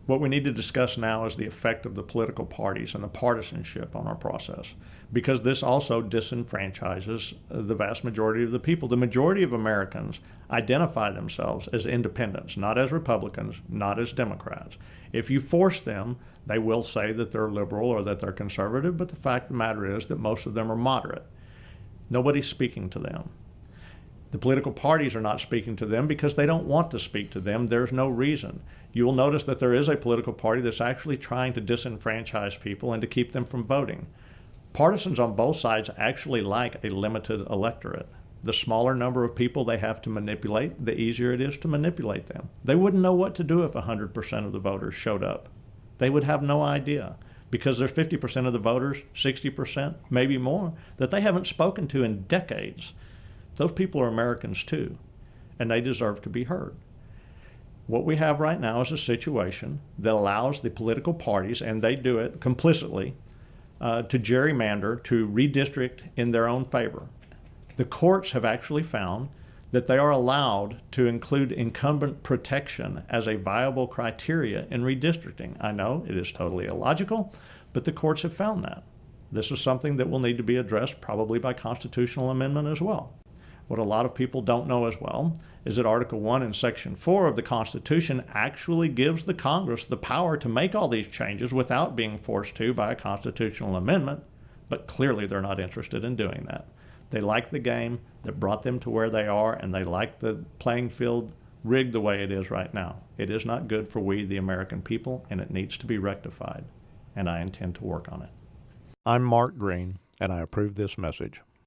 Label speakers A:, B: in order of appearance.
A: What we need to discuss now is the effect of the political parties and the partisanship on our process, because this also disenfranchises the vast majority of the people. The majority of Americans identify themselves as independents, not as Republicans, not as Democrats. If you force them, they will say that they're liberal or that they're conservative, but the fact of the matter is that most of them are moderate. Nobody's speaking to them. The political parties are not speaking to them because they don't want to speak to them. There's no reason. You will notice that there is a political party that's actually trying to disenfranchise people and to keep them from voting. Partisans on both sides actually like a limited electorate. The smaller number of people they have to manipulate, the easier it is to manipulate them. They wouldn't know what to do if 100% of the voters showed up. They would have no idea, because there's 50% of the voters, 60%, maybe more, that they haven't spoken to in decades. Those people are Americans too, and they deserve to be heard. What we have right now is a situation that allows the political parties, and they do it complicitly, to gerrymander, to redistrict in their own favor. The courts have actually found that they are allowed to include incumbent protection as a viable criteria in redistricting. I know it is totally illogical, but the courts have found that. This is something that will need to be addressed probably by constitutional amendment as well. What a lot of people don't know as well is that Article 1 and Section 4 of the Constitution actually gives the Congress the power to make all these changes without being forced to by a constitutional amendment, but clearly they're not interested in doing that. They like the game that brought them to where they are, and they like the playing field rigged the way it is right now. It is not good for we, the American people, and it needs to be rectified, and I intend to work on it. I'm Mark Greene, and I approve this message.